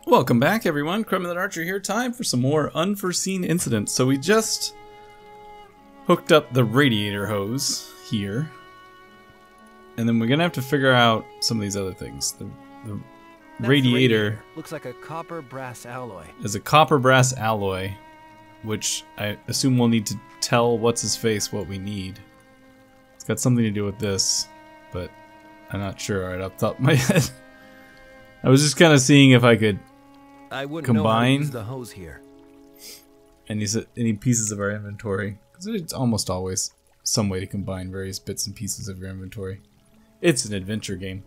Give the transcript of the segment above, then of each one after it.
Welcome back, everyone. Criminal Archer here. Time for some more Unforeseen Incidents. So we just hooked up the radiator hose here, and then we're gonna have to figure out some of these other things. The radiator looks like a copper brass alloy. Is a copper brass alloy, which I assume we'll need to tell what's his face what we need. It's got something to do with this, but I'm not sure right off the top of my head. I was just kind of seeing if I could combine use the hose here. Any pieces of our inventory, because it's almost always some way to combine various bits and pieces of your inventory. It's an adventure game.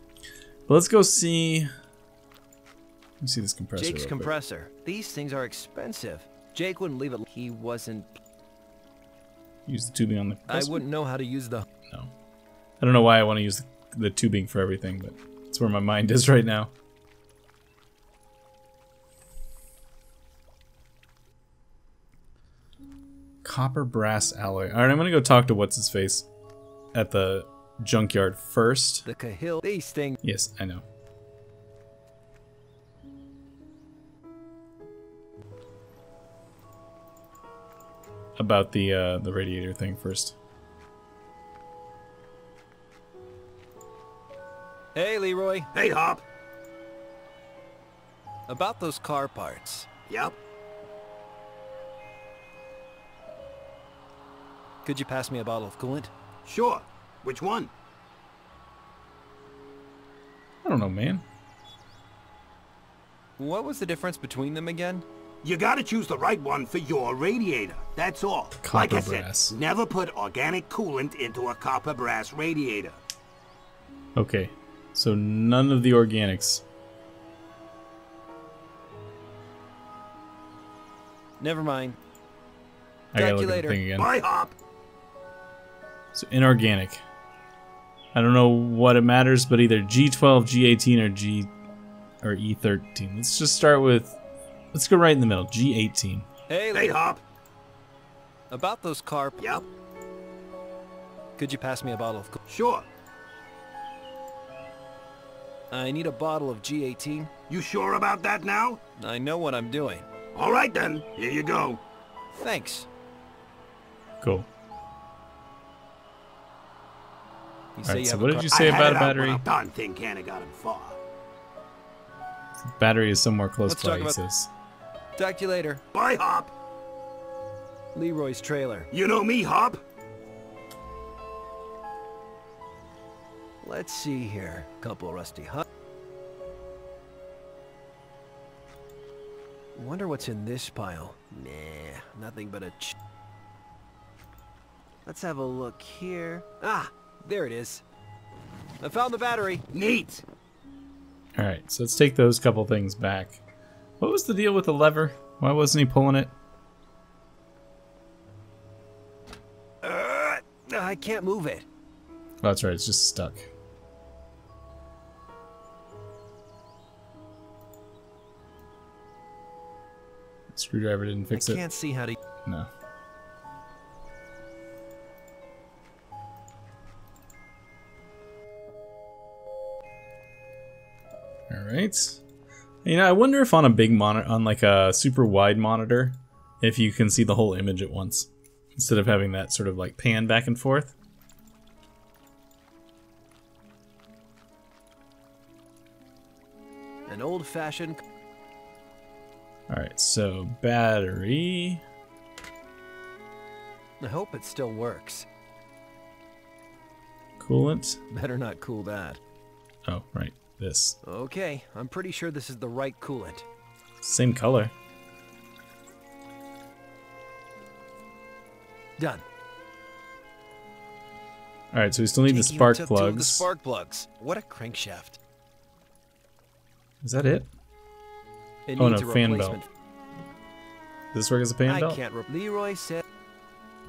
But let's go see. Let me see this compressor. Jake's compressor. These things are expensive. Jake wouldn't leave it. He wasn't. Use the tubing on the compressor? I wouldn't know how to use the. No. I don't know why I want to use the tubing for everything, but it's where my mind is right now. Copper brass alloy. Alright, I'm gonna go talk to what's his face at the junkyard first. The Cahill. These things. Yes, I know. About the radiator thing first. Hey, Leroy. Hey, Hop. About those car parts. Yep. Could you pass me a bottle of coolant? Sure. Which one? I don't know, man. What was the difference between them again? You gotta choose the right one for your radiator. That's all. Copper like I brass. said, never put organic coolant into a copper brass radiator. Okay, so none of the organics. Never mind. I gotta Talk to look you at the later. thing again. Bye, Hop. So inorganic. I don't know what it matters, but either G12, G18, or E13. Let's just start with. Let's go right in the middle. G18. Hey, Hop. About those car. Yep. Could you pass me a bottle of coolant? Sure. I need a bottle of G18. You sure about that now? I know what I'm doing. All right then. Here you go. Thanks. Cool. You All right, you so have what a did you I say had about it a out battery? when a darn thing can't have got him far. Battery is somewhere close Let's by, talk he about- says. Talk to you later. Bye, Hop. Leroy's trailer. You know me, Hop. Let's see here. Couple rusty hut. Wonder what's in this pile. Nah, nothing but a Let's have a look here. Ah, there it is. I found the battery. Neat. Alright, so let's take those couple things back. What was the deal with the lever? Why wasn't he pulling it? I can't move it. Oh, that's right, it's just stuck. Screwdriver didn't fix I it? can't see how to. No. Alright. You know, I wonder if on a big monitor, on like a super wide monitor, if you can see the whole image at once, instead of having that sort of like pan back and forth. An old-fashioned. Alright, so battery. I hope it still works. Coolant. Better not cool that. Oh, right. This. Okay, I'm pretty sure this is the right coolant. Same color. Done. Alright, so we still need the Jake even spark took two of the plugs. spark plugs. What a crankshaft. Is that it? It Oh, needs no, a fan replacement. belt. Does this work as a fan I belt? can't. Leroy said.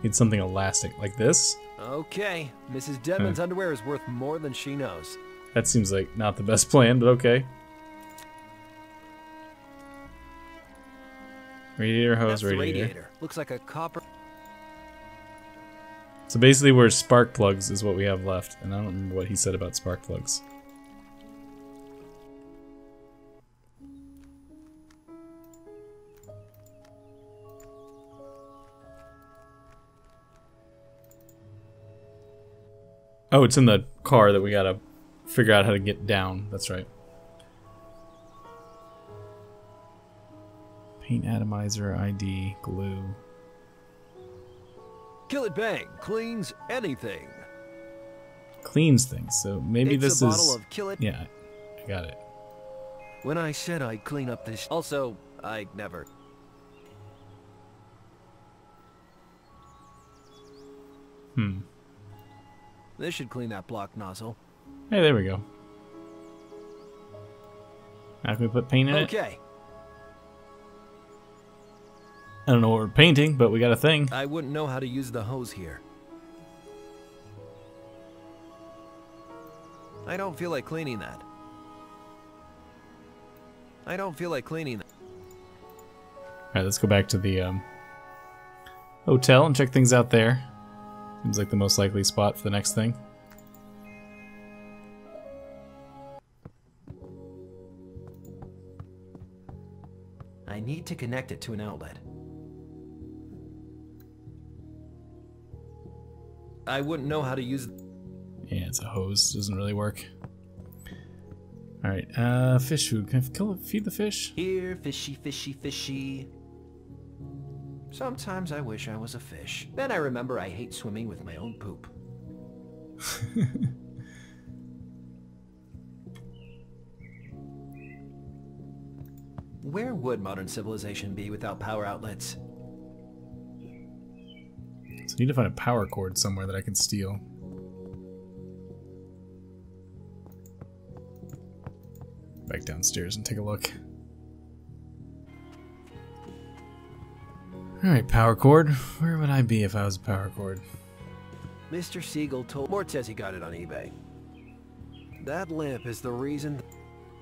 Need something elastic, like this? Okay, Mrs. Dedman's underwear is worth more than she knows. That seems like not the best plan, but okay. Radiator hose, That's the radiator. radiator. Looks like a copper. So basically we're spark plugs is what we have left, and I don't remember what he said about spark plugs. Oh, it's in the car that we gotta figure out how to get down. That's right. Paint atomizer, ID, glue. Kill it bang. Cleans anything. Cleans things, so maybe It's this a is... bottle of Kill It. Yeah, I got it. When I said I'd clean up this... Also, I never... This should clean that block nozzle. Hey, there we go. How can we put paint in it? Okay. I don't know what we're painting, but we got a thing. I wouldn't know how to use the hose here. I don't feel like cleaning that. I don't feel like cleaning that. Alright, let's go back to the hotel and check things out there. Seems like the most likely spot for the next thing. I need to connect it to an outlet. I wouldn't know how to use... Yeah, it's a hose. Doesn't really work. Alright, fish food. Can I feed the fish? Here, fishy, fishy, fishy. Sometimes I wish I was a fish. Then I remember I hate swimming with my own poop. Where would modern civilization be without power outlets? So I need to find a power cord somewhere that I can steal. Back downstairs and take a look. Alright, power cord. Where would I be if I was a power cord? Mr. Siegel told... Mort says he got it on eBay. That lamp is the reason...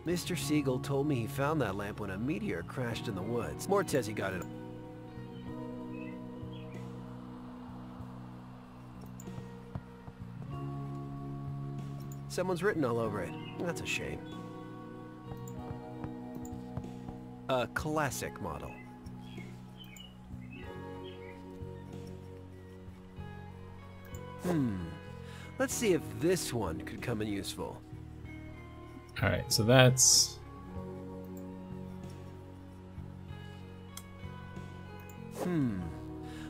Mr. Siegel told me he found that lamp when a meteor crashed in the woods. Mort says he got it... Someone's written all over it. That's a shame. A classic model. Let's see if this one could come in useful. Alright, so that's...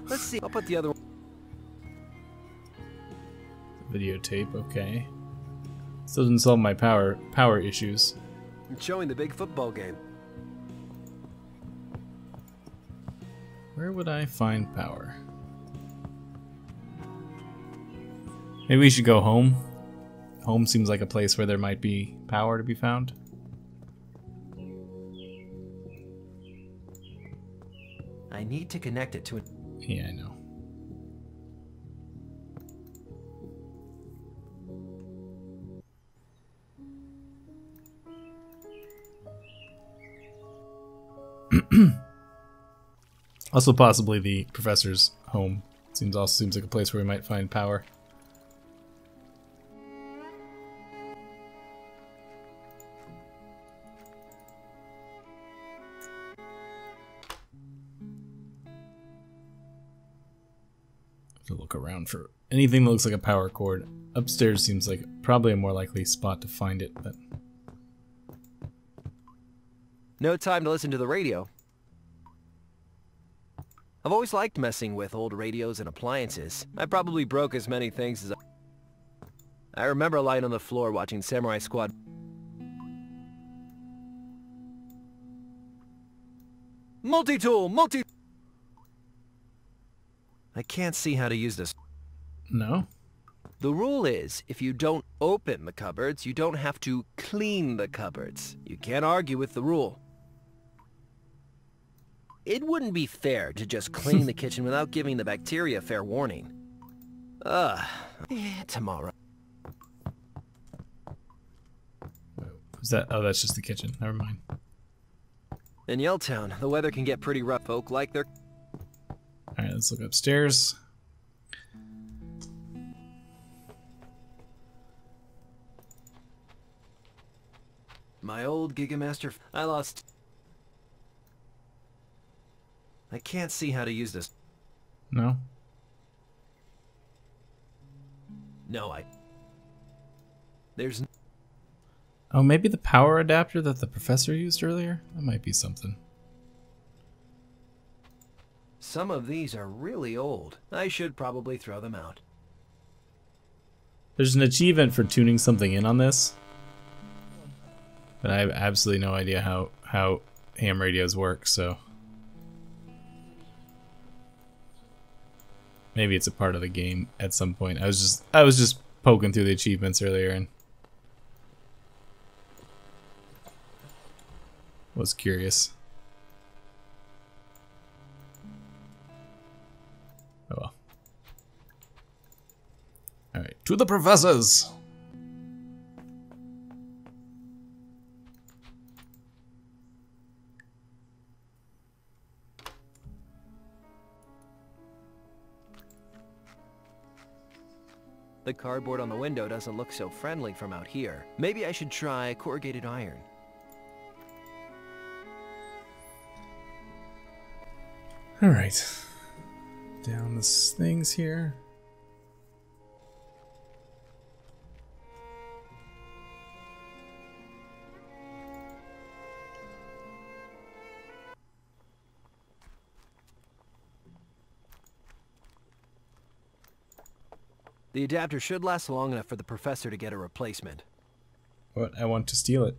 Let's see. I'll put the other one. Videotape, okay. Still doesn't solve my power issues. It's showing the big football game. Where would I find power? Maybe we should go home. Home seems like a place where there might be power to be found. I need to connect it to it. Yeah, I know. Also possibly the professor's home. Also seems like a place where we might find power. To look around for anything that looks like a power cord. Upstairs seems like probably a more likely spot to find it, but... No time to listen to the radio. I've always liked messing with old radios and appliances. I probably broke as many things as I remember lying on the floor watching Samurai Squad. Multi-tool! I can't see how to use this. No? The rule is, if you don't open the cupboards, you don't have to clean the cupboards. You can't argue with the rule. It wouldn't be fair to just clean the kitchen without giving the bacteria fair warning. Tomorrow. Is that? Oh, that's just the kitchen. Never mind. In Yelltown, the weather can get pretty rough. Folk like their... Alright, let's look upstairs. My old Gigamaster... I lost... I can't see how to use this. No? No, There's... Oh, maybe the power adapter that the professor used earlier? That might be something. Some of these are really old. I should probably throw them out. There's an achievement for tuning something in on this. But I have absolutely no idea how ham radios work, so... Maybe it's a part of the game at some point. I was just poking through the achievements earlier and was curious. Oh well. Alright, to the professors! The cardboard on the window doesn't look so friendly from out here. Maybe I should try corrugated iron. Alright. Down the things here. The adapter should last long enough for the professor to get a replacement. What? I want to steal it.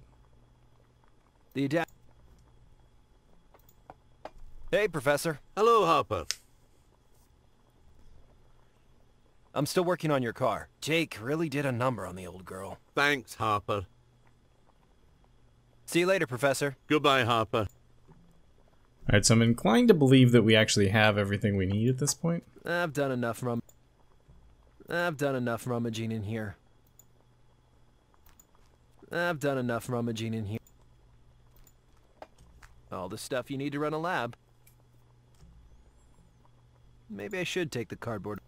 The adapter... Hey, Professor. Hello, Harper. I'm still working on your car. Jake really did a number on the old girl. Thanks, Harper. See you later, Professor. Goodbye, Harper. Alright, so I'm inclined to believe that we actually have everything we need at this point. I've done enough rummaging in here. All the stuff you need to run a lab. Maybe I should take the cardboard.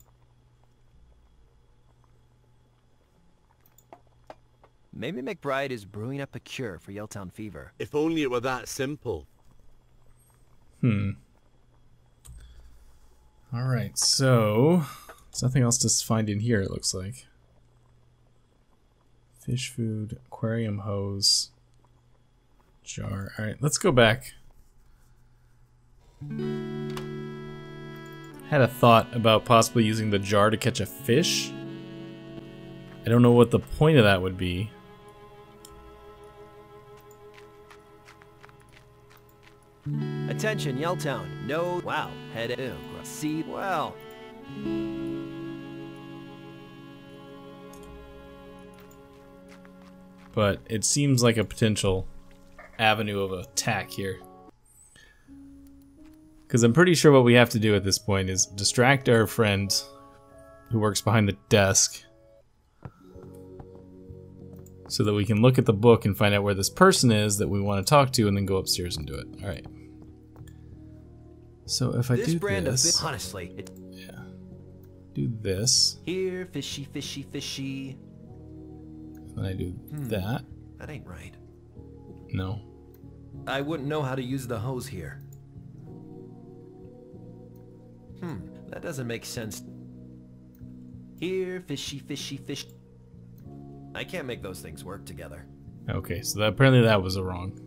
Maybe McBride is brewing up a cure for Yelltown fever. If only it were that simple. Alright, so... There's nothing else to find in here, it looks like. Fish food, aquarium hose, jar. Alright, let's go back. Had a thought about possibly using the jar to catch a fish. I don't know what the point of that would be. Attention, Yelltown. No. Wow. Head. Ew. See. Well. But it seems like a potential avenue of attack here. Because I'm pretty sure what we have to do at this point is distract our friend who works behind the desk so that we can look at the book and find out where this person is that we want to talk to and then go upstairs and do it. Alright. So if I do this... honestly, yeah. Do this. Here, fishy, fishy, fishy. Then I do that. That ain't right. No. I wouldn't know how to use the hose here. That doesn't make sense. Here, fishy, fishy, fish. I can't make those things work together. Okay, so apparently that was a wrong.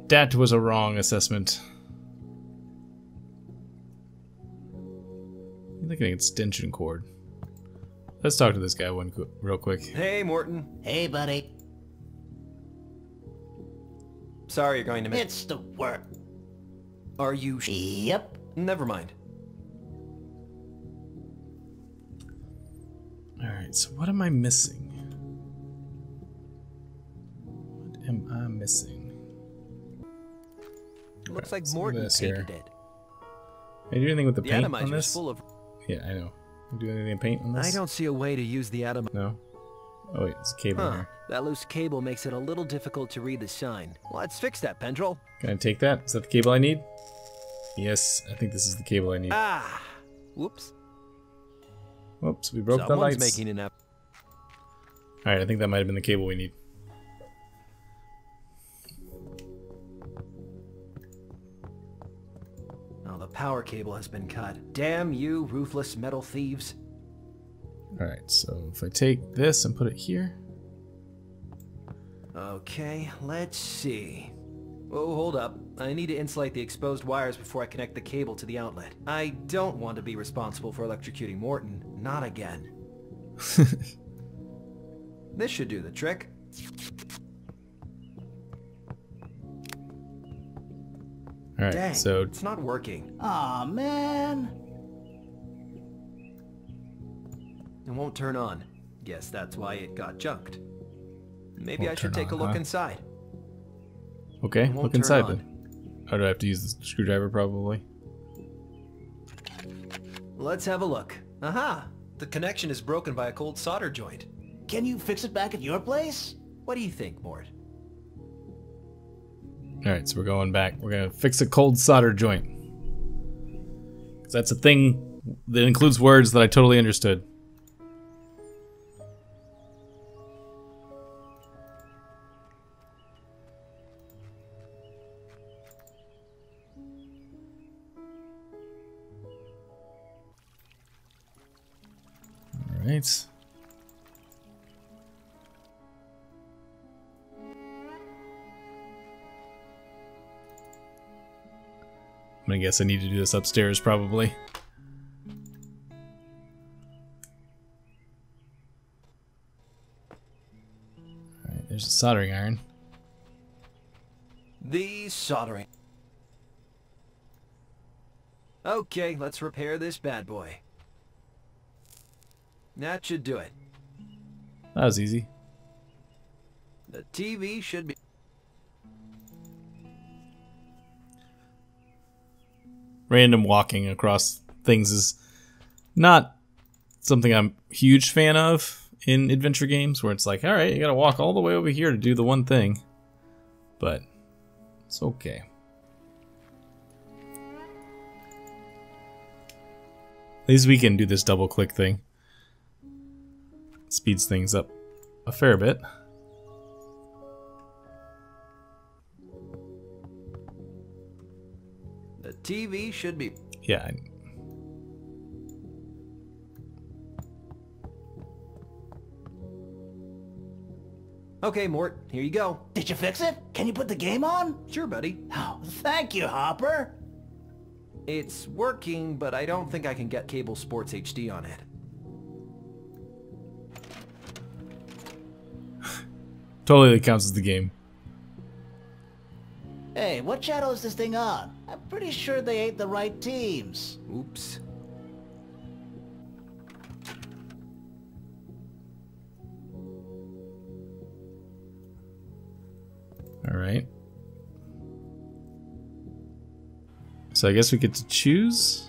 That was a wrong assessment. Like an extension cord. Let's talk to this guy real quick. Hey, Morton. Hey, buddy. Sorry you're going to miss... It's the work. Are you... Yep. Never mind. Alright, so what am I missing? What am I missing? Looks like some of Morton this painted here. it. Can I do anything with the The paint on atomizer's this? full of... Yeah, I know. Can I do anything in paint on this? I don't see a way to use the atomizer. No? Oh wait, there's a cable here. That loose cable makes it a little difficult to read the sign. Let's fix that, Pendrell. Can I take that? Is that the cable I need? Yes, I think this is the cable I need. Ah! Whoops. Whoops, we broke the Someone's lights. making an app. Alright, I think that might have been the cable we need. Oh, the power cable has been cut. Damn you, ruthless metal thieves. Alright, so if I take this and put it here. Okay, let's see. Oh, hold up. I need to insulate the exposed wires before I connect the cable to the outlet. I don't want to be responsible for electrocuting Morton. Not again. This should do the trick. Alright, Dang, so it's not working. Aw, man. It won't turn on. Guess that's why it got junked. Maybe Won't I should turn take a on, look huh? inside. okay, It won't look turn inside on. then. Oh, do I have to use the screwdriver probably? Let's have a look. Aha! The connection is broken by a cold solder joint. Can you fix it back at your place? What do you think, Mort? Alright, so we're going back. We're gonna fix a cold solder joint. 'Cause that's a thing that includes words that I totally understood. Alright. I'm gonna guess I need to do this upstairs, probably. Alright, there's a soldering iron. The soldering. Okay, let's repair this bad boy. That should do it. That was easy. The TV should be... Random walking across things is not something I'm a huge fan of in adventure games, where it's like, alright, you gotta walk all the way over here to do the one thing. But it's okay. At least we can do this double click thing. Speeds things up a fair bit. The TV should be... Yeah. Okay, Mort, here you go. Did you fix it? Can you put the game on? Sure, buddy. Oh, thank you, Harper. It's working, but I don't think I can get Cable Sports HD on it. Totally counts as the game. Hey, what channel is this thing on? I'm pretty sure they ain't the right teams. Oops. Alright. So I guess we get to choose.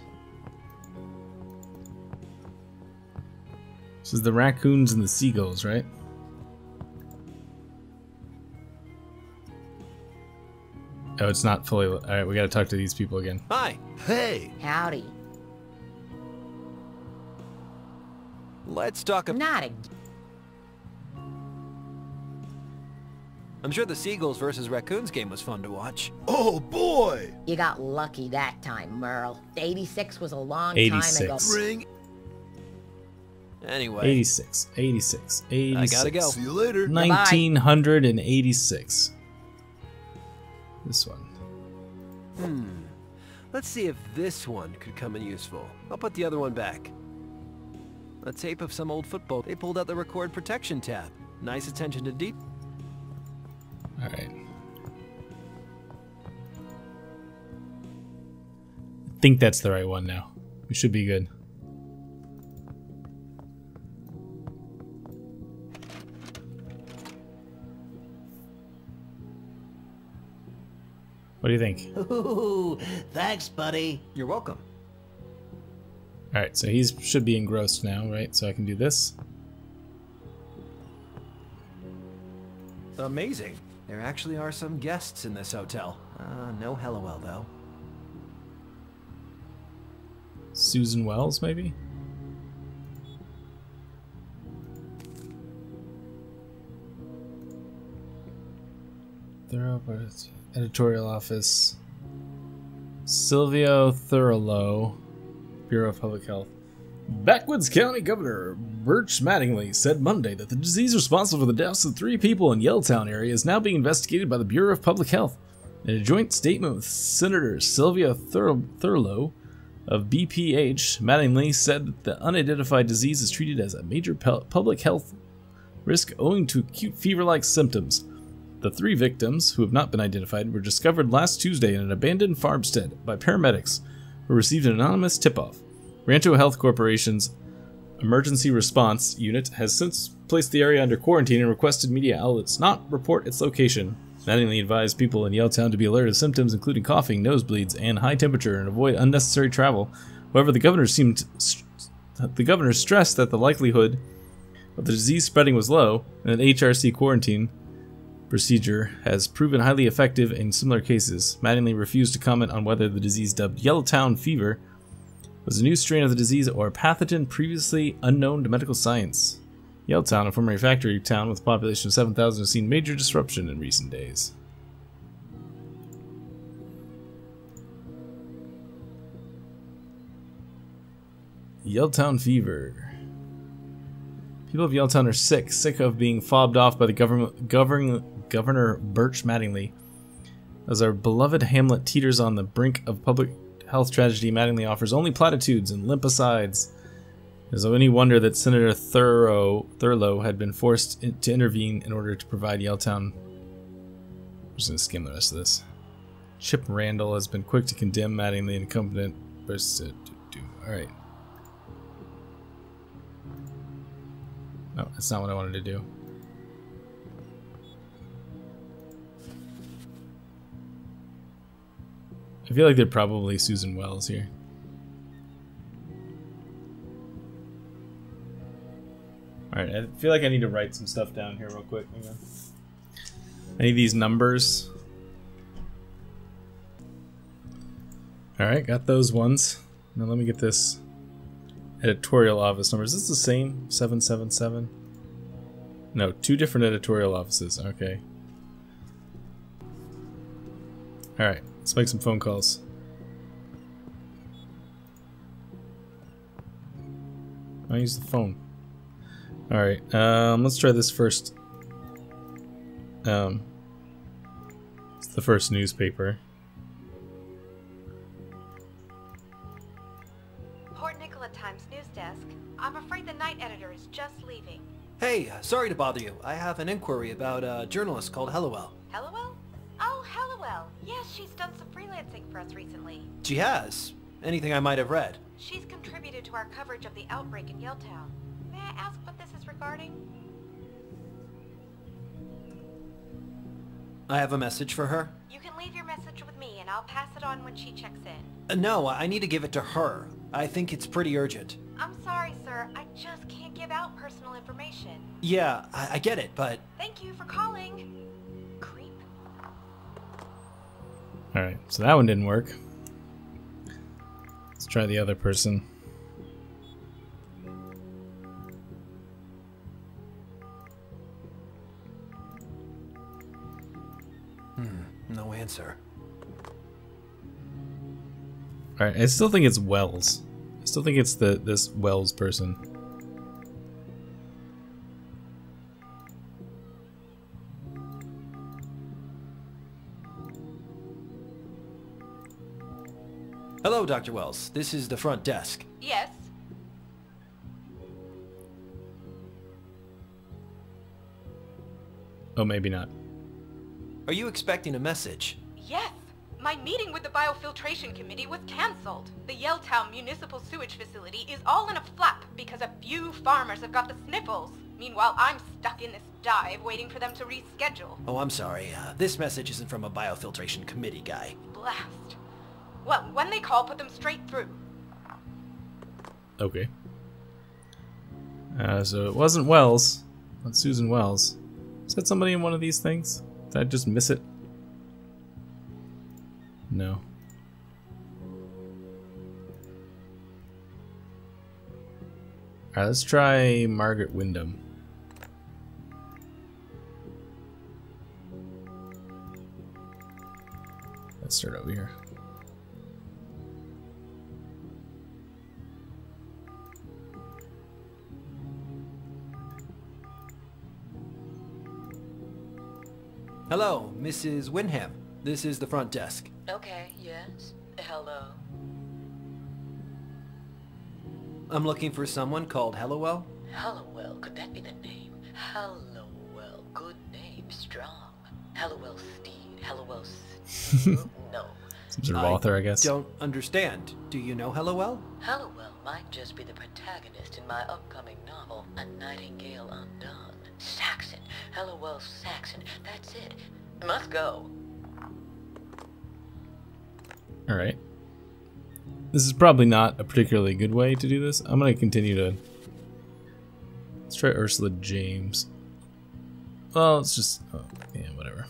This is the raccoons and the seagulls, right? Oh, it's not fully... Alright, we gotta talk to these people again. Hi. Hey! Howdy. Let's talk about... Not a... I'm sure the Seagulls versus Raccoons game was fun to watch. Oh boy! You got lucky that time, Merle. 86 was a long 86. time ago. Bring... Anyway, 86, 86, 86. I gotta go. See you later. 1986. This one. Let's see if this one could come in useful. I'll put the other one back. A tape of some old football. They pulled out the record protection tab. Nice attention to detail. Alright. I think that's the right one now. We should be good. What do you think? Ooh, thanks, buddy. You're welcome. Alright, so he's should be engrossed now, right? So I can do this. Amazing. There actually are some guests in this hotel. No LOL though. Susan Wells, maybe? Thoroughbreds. Editorial office. Silvio Thurlow, Bureau of Public Health. Backwoods County Governor Birch Mattingly said Monday that the disease responsible for the deaths of 3 people in Yellowtown area is now being investigated by the Bureau of Public Health. In a joint statement with Senator Sylvia Thurlow of BPH, Mattingly said that the unidentified disease is treated as a major public health risk owing to acute fever-like symptoms. The 3 victims, who have not been identified, were discovered last Tuesday in an abandoned farmstead by paramedics who received an anonymous tip-off. Rancho Health Corporation's emergency response unit has since placed the area under quarantine and requested media outlets not report its location. Mattingly advised people in Yellowtown to be alert of symptoms including coughing, nosebleeds, and high temperature and avoid unnecessary travel. However, the governor stressed that the likelihood of the disease spreading was low, and an HRC quarantine procedure has proven highly effective in similar cases. Mattingly refused to comment on whether the disease dubbed Yellowtown fever was a new strain of the disease or a pathogen previously unknown to medical science. Yellowtown, a former factory town with a population of 7,000, has seen major disruption in recent days. Yellowtown fever. People of Yellowtown are sick of being fobbed off by the Governor Birch Mattingly. As our beloved hamlet teeters on the brink of public health tragedy, Mattingly offers only platitudes and limp asides. Is it any wonder that Senator Thurlow had been forced to intervene in order to provide Yellowtown... I'm just going to skim the rest of this. Chip Randall has been quick to condemn Mattingly and incompetent... Alright. No, that's not what I wanted to do. I feel like they're probably Susan Wells here. Alright, I feel like I need to write some stuff down here real quick. Hang on. I need these numbers. Alright, got those ones. Now let me get this editorial office number. Is this the same? 777? No, 2 different editorial offices. Okay. Alright, let's make some phone calls. I'll use the phone. Alright, let's try this first. It's the first newspaper. Port Nicola Times News Desk. I'm afraid the night editor is just leaving. Hey, sorry to bother you. I have an inquiry about a journalist called Hellowell. Hellowell? Oh, Hellowell. Yes, she's done some freelancing for us recently. She has. Anything I might have read? She's contributed to our coverage of the outbreak in Yellowtown. May I ask what this is regarding? I have a message for her. You can leave your message with me and I'll pass it on when she checks in. No, I need to give it to her. I think it's pretty urgent. I'm sorry, sir. I just can't give out personal information. Yeah, I get it, but... Thank you for calling. Creep. Alright, so that one didn't work. Let's try the other person. No answer. Alright, I still think it's Wells. I still think it's this Wells person. Hello, Dr. Wells. This is the front desk. Yes? Oh, maybe not. Are you expecting a message? Yes. My meeting with the Biofiltration Committee was cancelled. The Yellowtown Municipal Sewage Facility is all in a flap because a few farmers have got the sniffles. Meanwhile, I'm stuck in this dive waiting for them to reschedule. Oh, I'm sorry. This message isn't from a Biofiltration Committee guy. Blast. Well, when they call, put them straight through. Okay. So it wasn't Wells. Not Susan Wells. Is that somebody in one of these things? Did I just miss it? No. Alright, let's try Margaret Wyndham. Let's start over here. Hello, Mrs. Wyndham. This is the front desk. Okay, yes. Hello. I'm looking for someone called Hallowell. Hallowell, could that be the name? Hallowell, good name, strong. Hallowell Steed, Hallowell no. Some sort of author, I guess. Don't understand. Do you know Hallowell? Hallowell might just be the protagonist in my upcoming novel, A Nightingale Undone. Saxon, Hallowell Saxon, that's it. Must go. Alright. This is probably not a particularly good way to do this. I'm going to continue to... Let's try Ursula James. Well, it's just... Oh, yeah, whatever.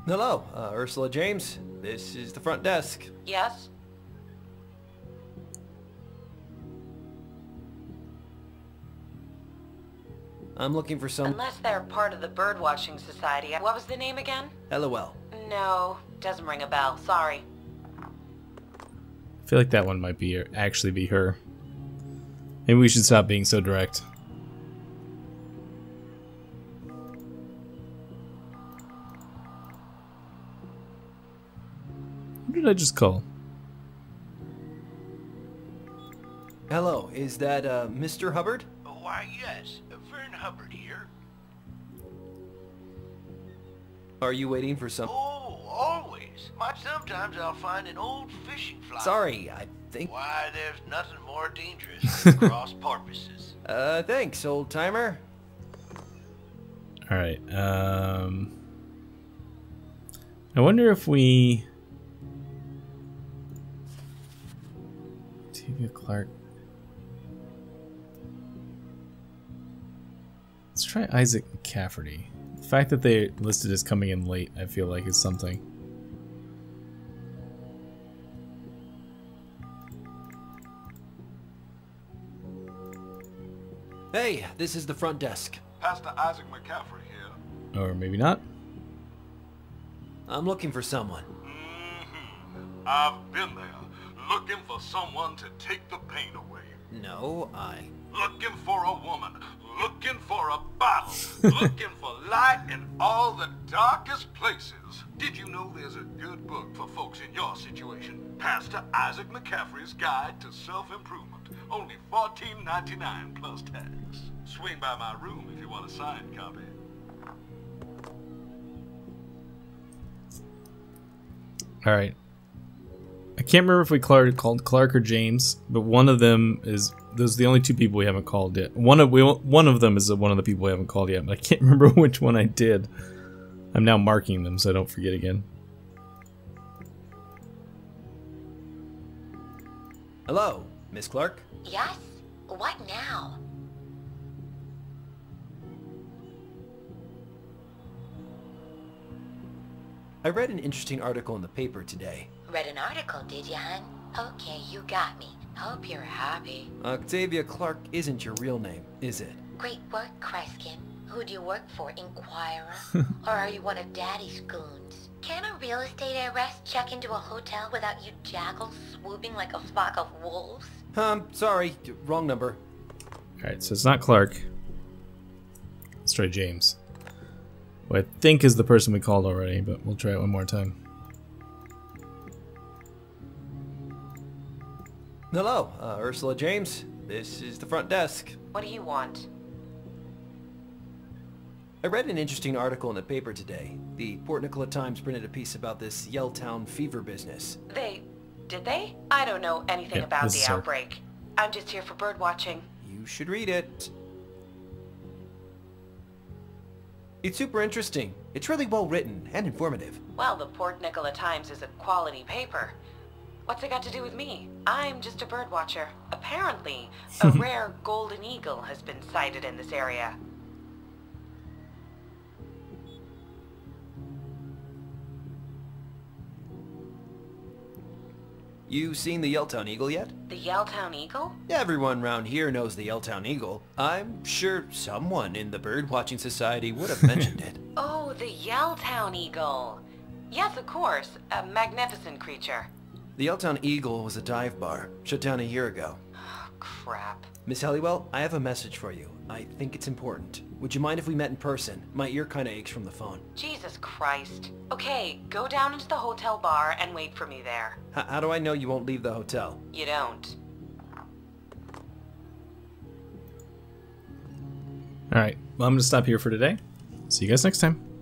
Hello, Ursula James. This is the front desk. Yes? I'm looking for some... Unless they're part of the Birdwatching Society. What was the name again? Hallowell. No, doesn't ring a bell. Sorry. I feel like that one might be actually be her. Maybe we should stop being so direct. Who did I just call? Hello, is that, Mr. Hubbard? Why, yes. Vern Hubbard here. Are you waiting for some... Oh, always. But sometimes I'll find an old fishing fly. Sorry, I think... Why, there's nothing more dangerous than cross purposes. Thanks, old-timer. Alright, I wonder if we... Octavia Clark... Let's try Isaac McCafferty. The fact that they listed as coming in late, I feel like, is something. Hey, this is the front desk. Pastor Isaac McCaffrey here. Or maybe not. I'm looking for someone. I've been there, looking for someone to take the pain away. No, Looking for a woman, looking for a battle, looking for light in all the darkest places. Did you know there's a good book for folks in your situation? Pastor Isaac McCaffrey's Guide to Self-Improvement. Only $14.99 plus tax. Swing by my room if you want a signed copy. Alright. I can't remember if we called Clark or James, but one of them is... Those are the only two people we haven't called yet. One of them is one of the people we haven't called yet, but I can't remember which one I did. I'm now marking them so I don't forget again. Hello, Miss Clark. Yes? What now? I read an interesting article in the paper today. Read an article, did you, hun? Okay, you got me. Hope you're happy. Octavia Clark isn't your real name, is it? Great work, Kreskin. Who do you work for, Inquirer? Or are you one of Daddy's goons? Can a real estate heiress check into a hotel without you jackals swooping like a flock of wolves? Sorry, wrong number. Alright, so it's not Clark. Let's try James. Who I think is the person we called already, but we'll try it one more time. Hello, Ursula James. This is the front desk. What do you want? I read an interesting article in the paper today. The Port Nicola Times printed a piece about this Yelltown fever business. Did they? I don't know anything about this the is her. outbreak. I'm just here for bird watching. You should read it. It's super interesting. It's really well written and informative. Well, the Port Nicola Times is a quality paper. What's it got to do with me? I'm just a bird watcher. Apparently, a rare golden eagle has been sighted in this area. You seen the Yelltown Eagle yet? The Yelltown Eagle? Everyone round here knows the Yelltown Eagle. I'm sure someone in the Birdwatching Society would have mentioned it. Oh, the Yelltown Eagle. Yes, of course. A magnificent creature. The Yelltown Eagle was a dive bar, shut down a year ago. Oh, crap. Miss Helliwell, I have a message for you. I think it's important. Would you mind if we met in person? My ear kinda aches from the phone. Jesus Christ. Okay, go down into the hotel bar and wait for me there. How do I know you won't leave the hotel? You don't. Alright, well, I'm going to stop here for today. See you guys next time.